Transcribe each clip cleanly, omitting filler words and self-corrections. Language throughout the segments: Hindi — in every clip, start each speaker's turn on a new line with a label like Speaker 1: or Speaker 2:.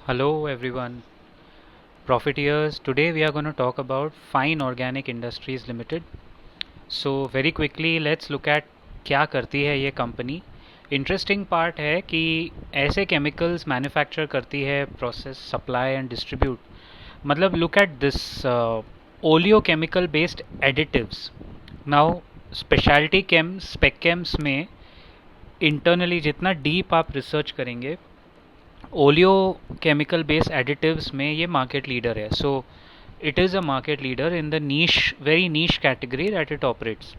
Speaker 1: Hello everyone, Profiteers. Today we are going to talk about Fine Organic Industries Limited. So very quickly let's look at क्या करती है ये कंपनी. इंटरेस्टिंग पार्ट है कि ऐसे केमिकल्स मैन्युफैक्चर करती है, प्रोसेस, सप्लाई एंड डिस्ट्रीब्यूट. मतलब look at this oleo chemical based additives. Now speciality chems specchems में इंटरनली जितना डीप आप रिसर्च करेंगे, ओलियो केमिकल बेस्ड एडिटिव्स में ये मार्केट लीडर है. So it is a market leader in the niche, very niche category that it operates.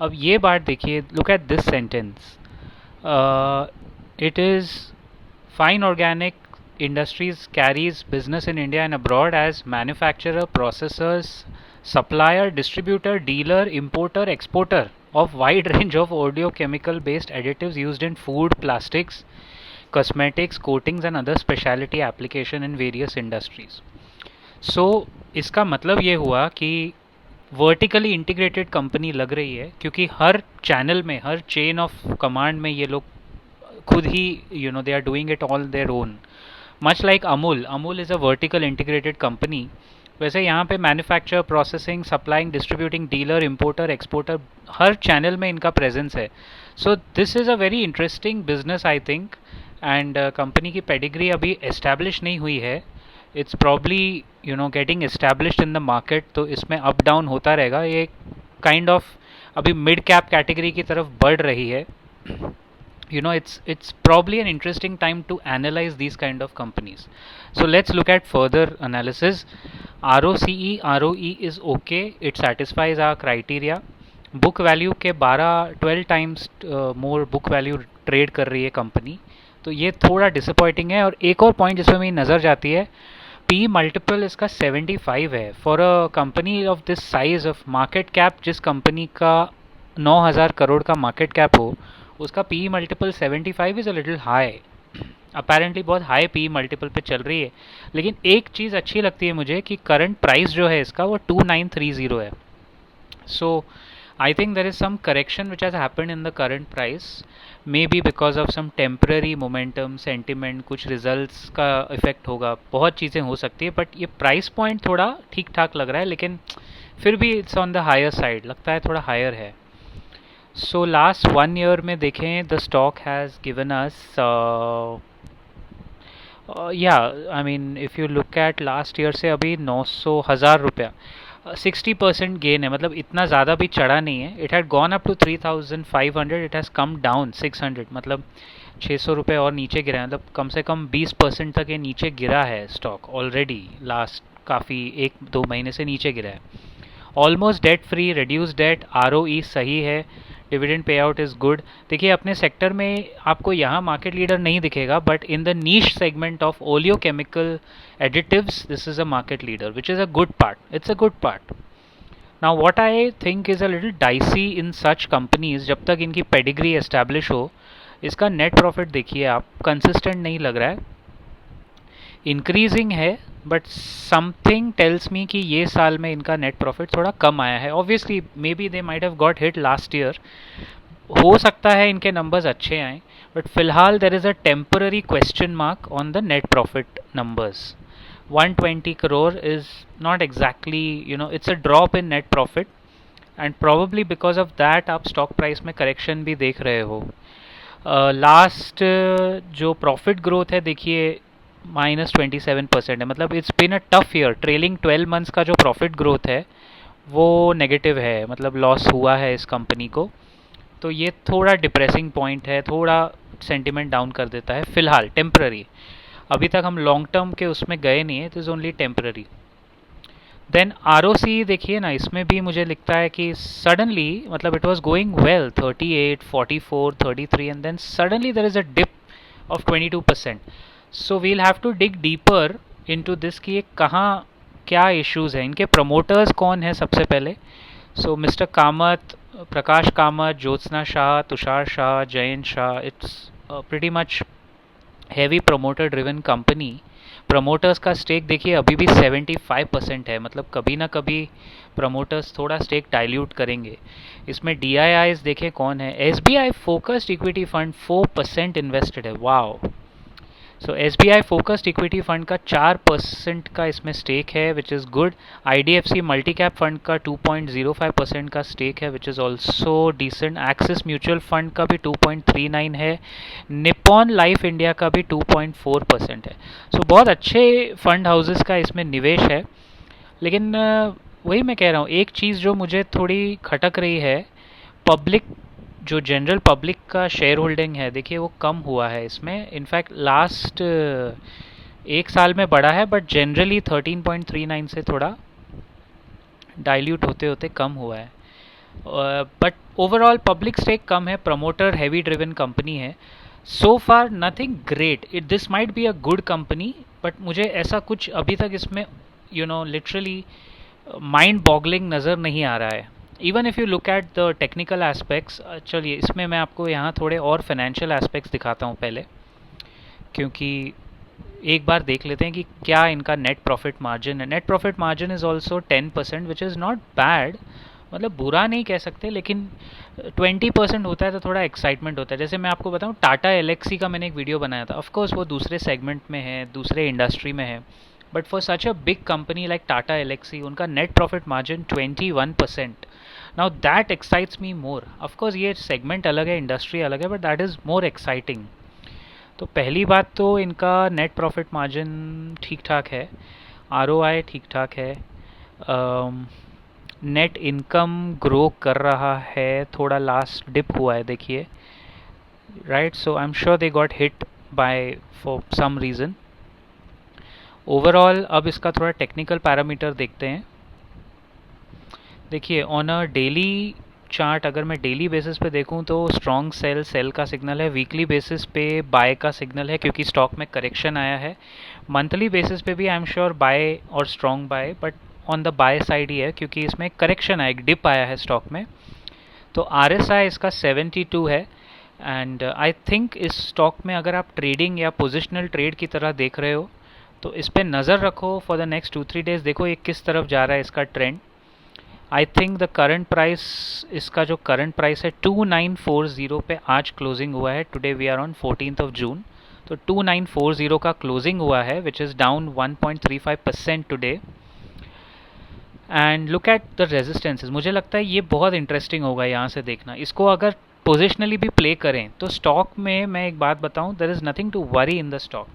Speaker 1: अब ये बात देखिए, look at this sentence. It is Fine Organic Industries carries business in India and abroad as manufacturer, processors, supplier, distributor, dealer, importer, exporter of wide range of oleochemical based additives used in food, plastics, cosmetics, coatings and other specialty application in various industries. So इसका मतलब ये हुआ कि वर्टिकली इंटीग्रेटेड कंपनी लग रही है, क्योंकि हर चैनल में, हर चेन ऑफ कमांड में ये लोग खुद ही they are doing it all their own. Much like Amul is a vertical integrated company. वैसे यहाँ पे manufacture, processing, supplying, distributing, dealer, importer, exporter, हर चैनल में इनका प्रेजेंस है. So this is a very interesting business I think. And company की पेडिग्री अभी एस्टैब्लिश नहीं हुई है. It's probably getting established in the market. तो इसमें अप डाउन होता रहेगा. ये काइंड ऑफ अभी मिड कैप कैटेगरी की तरफ बढ़ रही है. It's probably an interesting time to analyze these kind of companies. So let's look at further analysis. ROCE, ROE is okay. It satisfies our criteria. Book value के 12 times more book value trade कर रही है कंपनी. तो ये थोड़ा डिसअपॉइंटिंग है. और एक और पॉइंट जिसमें मेरी नज़र जाती है, पी मल्टीपल इसका 75 है. For a company of this size of market cap, जिस कंपनी का 9,000 करोड़ का मार्केट कैप हो, उसका P multiple 75 is a little high. Apparently बहुत हाई पी मल्टीपल पे चल रही है. लेकिन एक चीज़ अच्छी लगती है मुझे कि करंट प्राइस जो है इसका वो 2930 है. सो I think there is some correction which has happened in the current price, maybe because of some temporary momentum, sentiment, कुछ results का effect होगा, बहुत चीज़ें हो सकती है. बट ये प्राइस पॉइंट थोड़ा ठीक ठाक लग रहा है, लेकिन फिर भी it's on the higher side, लगता है थोड़ा हायर है. सो लास्ट 1 ईयर में देखें, the stock has given us, या I mean if you look at last year से अभी 900 हज़ार रुपया, 60% गेन है. मतलब इतना ज़्यादा भी चढ़ा नहीं है. It had gone up to 3,500, it has come down 600. मतलब 600 रुपये और नीचे गिरा है. मतलब कम से कम 20% तक ये नीचे गिरा है स्टॉक ऑलरेडी. लास्ट काफ़ी 1-2 महीने से नीचे गिरा है. Almost debt free, reduce debt, ROE सही है, dividend pay out is good. देखिए अपने सेक्टर में आपको यहाँ मार्केट लीडर नहीं दिखेगा, but in the niche segment of oleo chemical additives this is a market leader, which is a good part. It's a good part. Now what I think is a little dicey in such companies, जब तक इनकी पेडिग्री एस्टैब्लिश हो, इसका नेट प्रॉफिट देखिए आप, कंसिस्टेंट नहीं लग रहा है. इंक्रीजिंग है, बट समथिंग टेल्स मी कि ये साल में इनका नेट प्रॉफिट थोड़ा कम आया है. Obviously may be they might have got hit last year, हो सकता है इनके नंबर्स अच्छे आएँ, बट फिलहाल देर is a temporary question mark on the net profit numbers. 120 crore is not exactly, it's a drop in net profit, and probably because of that आप स्टॉक प्राइस में करेक्शन भी देख रहे हो. लास्ट जो प्रॉफिट ग्रोथ है देखिए, -27% है. मतलब it's been a tough year. Trailing 12 months का जो प्रॉफिट ग्रोथ है वो नेगेटिव है, मतलब लॉस हुआ है इस कंपनी को. तो ये थोड़ा डिप्रेसिंग पॉइंट है, थोड़ा सेंटिमेंट डाउन कर देता है फिलहाल, टेम्पररी. अभी तक हम लॉन्ग टर्म के उसमें गए नहीं है, it is only temporary. Then ROC देखिए ना, इसमें भी मुझे लगता है कि सडनली, मतलब it was going well, 38, 44, 33, and then suddenly there is a dip of 22%. So we'll have to dig deeper into this कि ये कहाँ, क्या इश्यूज़ हैं, इनके प्रमोटर्स कौन है सबसे पहले. So mister Kamath, Prakash Kamath, Jyotsna Shah, Tushar Shah, Jayant Shah. It's pretty much heavy promoter driven company. Promoters का स्टेक देखिए अभी भी 75% है. मतलब कभी ना कभी प्रमोटर्स थोड़ा स्टेक डाइल्यूट करेंगे. इसमें DIIs देखें कौन है. SBI focused equity fund 4% invested है. Wow. So SBI focused equity fund का 4% का इसमें स्टेक है which is good. IDFC multi cap fund का 2.05% का स्टेक है which is also decent. Axis mutual fund का भी 2.39 है. निप्पॉन लाइफ इंडिया का भी 2.4% है. सो बहुत अच्छे फंड हाउसेस का इसमें निवेश है. लेकिन वही मैं कह रहा हूँ, एक चीज़ जो मुझे थोड़ी खटक रही है, पब्लिक जो जनरल पब्लिक का शेयर होल्डिंग है, देखिए वो कम हुआ है इसमें. इनफैक्ट लास्ट एक साल में बढ़ा है बट जनरली 13.39 से थोड़ा डाइल्यूट होते होते कम हुआ है. बट ओवरऑल पब्लिक स्टेक कम है. प्रमोटर हैवी ड्रिवन कंपनी है. So far nothing great. This might be a good company but मुझे ऐसा कुछ अभी तक इसमें लिटरली माइंड बॉगलिंग नज़र नहीं आ रहा है. Even if you look at the technical aspects, चलिए इसमें मैं आपको यहाँ थोड़े और फाइनेंशियल एस्पेक्ट्स दिखाता हूँ पहले, क्योंकि एक बार देख लेते हैं कि क्या इनका नेट प्रॉफिट मार्जिन है. Net profit margin is also 10% which is not bad. मतलब बुरा नहीं कह सकते, लेकिन 20% होता है तो थोड़ा एक्साइटमेंट होता है. जैसे मैं आपको बताऊँ, टाटा एलेक्सी का मैंने एक वीडियो बनाया था. ऑफकोर्स वो दूसरे सेगमेंट में है, दूसरे इंडस्ट्री में है, but for such a big company like Tata Elxsi, उनका net profit margin 21%. Now that excites me more. Of course ये सेगमेंट अलग है, इंडस्ट्री अलग है, but that is more exciting. तो पहली बात तो इनका नेट प्रॉफिट मार्जिन ठीक ठाक है. ROI ठीक ठाक है. नेट इनकम ग्रो कर रहा है. थोड़ा लास्ट डिप हुआ है देखिए, right. So I am sure they got hit by for some reason. Overall अब इसका थोड़ा टेक्निकल पैरामीटर देखते हैं. देखिए ऑन अ डेली चार्ट, अगर मैं डेली बेसिस पे देखूं तो स्ट्रॉन्ग सेल का सिग्नल है. वीकली बेसिस पे बाय का सिग्नल है क्योंकि स्टॉक में करेक्शन आया है. मंथली बेसिस पे भी आई एम श्योर बाय और strong buy, but on the buy side ही है क्योंकि इसमें करेक्शन आया, एक डिप आया है स्टॉक में. तो RSI इसका 72 है. एंड आई थिंक इस स्टॉक में अगर आप ट्रेडिंग या पोजिशनल ट्रेड की तरह देख रहे हो तो इस पर नज़र रखो फॉर द नेक्स्ट 2-3 डेज. देखो ये किस तरफ जा रहा है इसका trend. I think the current price, इसका जो करंट प्राइस है 2940 पे आज क्लोजिंग हुआ है. Today we are on 14th June. तो 2940 का क्लोजिंग हुआ है which is down 1.35% today. And look at the resistances. मुझे लगता है ये बहुत इंटरेस्टिंग होगा यहाँ से देखना. इसको अगर पोजिशनली भी प्ले करें तो स्टॉक में मैं एक बात बताऊँ, there is nothing to worry in the stock,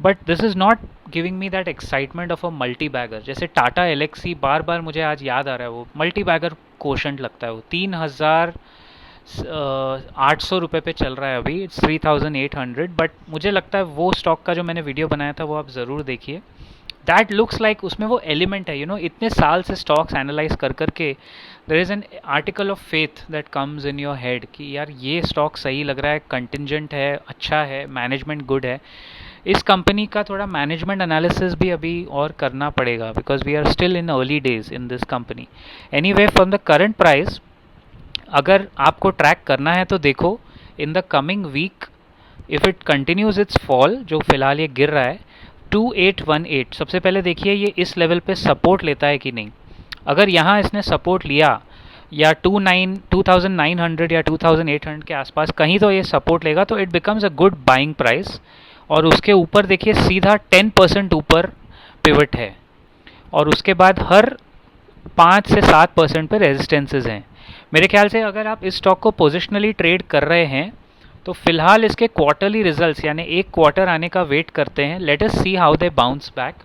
Speaker 1: but this is not giving me that excitement of a multi bagger. जैसे टाटा एलेक्सी बार बार मुझे आज याद आ रहा है, वो मल्टी बैगर कोशंट लगता है. वो 3800 रुपये पे चल रहा है अभी. इट्स 3800. बट मुझे लगता है वो स्टॉक का जो मैंने वीडियो बनाया था वो आप ज़रूर देखिए. दैट लुक्स लाइक उसमें वो एलिमेंट है, इतने साल से स्टॉक्स एनालाइज कर करके there is an article of faith that comes in your head कि यार ये स्टॉक सही लग रहा है, कंटिजेंट है, अच्छा है, मैनेजमेंट गुड है. इस कंपनी का थोड़ा मैनेजमेंट एनालिसिस भी अभी और करना पड़ेगा because we are still in early days in this company. Anyway from the current price अगर आपको ट्रैक करना है तो देखो in the coming week if it continues its fall, जो फिलहाल ये गिर रहा है 2818, सबसे पहले देखिए ये इस लेवल पे सपोर्ट लेता है कि नहीं. अगर यहाँ इसने सपोर्ट लिया या 2900 या 2800 के आसपास कहीं तो ये सपोर्ट लेगा तो it becomes a good buying price. और उसके ऊपर देखिए सीधा 10% ऊपर पिवट है और उसके बाद हर 5 से 7% पे रेजिस्टेंसेज हैं. मेरे ख्याल से अगर आप इस स्टॉक को पोजिशनली ट्रेड कर रहे हैं तो फिलहाल इसके क्वार्टरली रिजल्ट्स यानी एक क्वार्टर आने का वेट करते हैं. Let us see how they bounce back.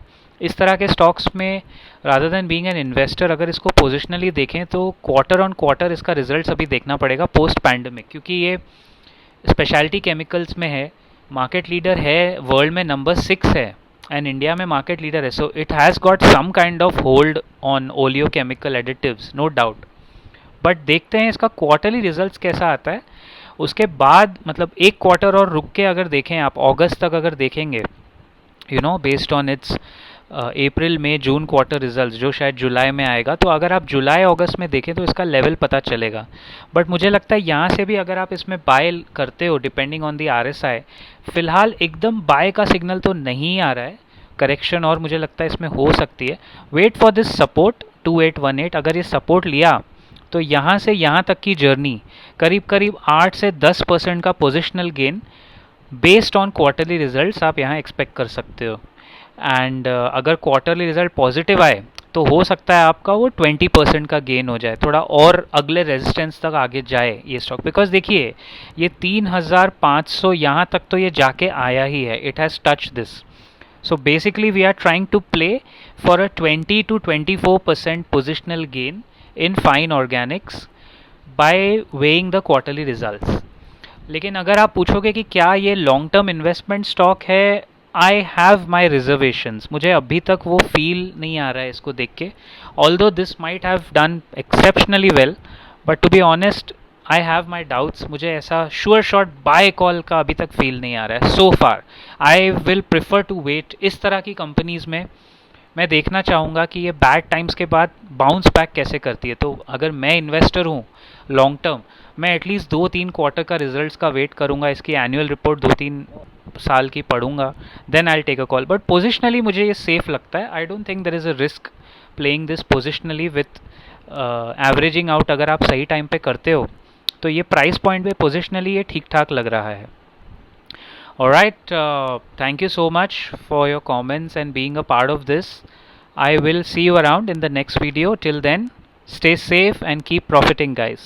Speaker 1: इस तरह के स्टॉक्स में rather than being an investor अगर इसको पोजिशनली देखें तो क्वार्टर ऑन क्वार्टर इसका रिजल्ट्स अभी देखना पड़ेगा पोस्ट पैंडमिक, क्योंकि ये स्पेशलिटी केमिकल्स में है, मार्केट लीडर है, वर्ल्ड में नंबर 6 है एंड इंडिया में मार्केट लीडर है. So it has got some kind of hold on oleochemical additives, no doubt. But देखते हैं इसका क्वार्टरली रिजल्ट्स कैसा आता है. उसके बाद मतलब एक क्वार्टर और रुक के अगर देखें आप, अगस्त तक अगर देखेंगे based on its April May June quarter results जो शायद जुलाई में आएगा, तो अगर आप जुलाई अगस्त में देखें तो इसका लेवल पता चलेगा. बट मुझे लगता है यहाँ से भी अगर आप इसमें बाय करते हो डिपेंडिंग ऑन दी RSI, फिलहाल एकदम बाय का सिग्नल तो नहीं आ रहा है. करेक्शन और मुझे लगता है इसमें हो सकती है. Wait for this support 2818. अगर ये सपोर्ट लिया तो यहाँ से यहाँ तक की जर्नी करीब करीब 8 से 10% का positional gain based on quarterly results आप यहाँ एक्सपेक्ट कर सकते हो। एंड अगर क्वार्टरली रिजल्ट पॉजिटिव आए तो हो सकता है आपका वो 20% का गेन हो जाए, थोड़ा और अगले रेजिस्टेंस तक आगे जाए ये स्टॉक। बिकॉज देखिए ये 3500 यहाँ तक तो ये जाके आया ही है, it has touch this. So basically we are trying to play for a 20 to 24% positional gain in Fine Organics by weighing the quarterly results. लेकिन अगर आप पूछोगे कि क्या ये लॉन्ग टर्म इन्वेस्टमेंट स्टॉक है, आई हैव माई रिजर्वेशंस। मुझे अभी तक वो फील नहीं आ रहा है इसको देख के। Although this might have done exceptionally well, but to be honest I have my doubts. मुझे ऐसा श्योर शॉट बाय कॉल का अभी तक फील नहीं आ रहा है so far. I will prefer to wait. इस तरह की कंपनीज में मैं देखना चाहूँगा कि ये बैड टाइम्स के बाद बाउंस बैक कैसे करती है। तो अगर मैं इन्वेस्टर हूँ लॉन्ग टर्म, मैं एटलीस्ट 2-3 क्वार्टर का रिजल्ट्स का वेट करूँगा, इसकी एनुअल रिपोर्ट 2-3 साल की पढ़ूंगा, then I take a call. But positionally मुझे ये सेफ लगता है। I don't think there is a risk playing this positionally with averaging out. अगर आप सही टाइम पे करते हो तो ये प्राइस पॉइंट पे पोजिशनली ये ठीक ठाक लग रहा है। Alright, thank you so much for your comments and being a part of this. I will see you around in the next video. Till then, stay safe and keep profiting, guys.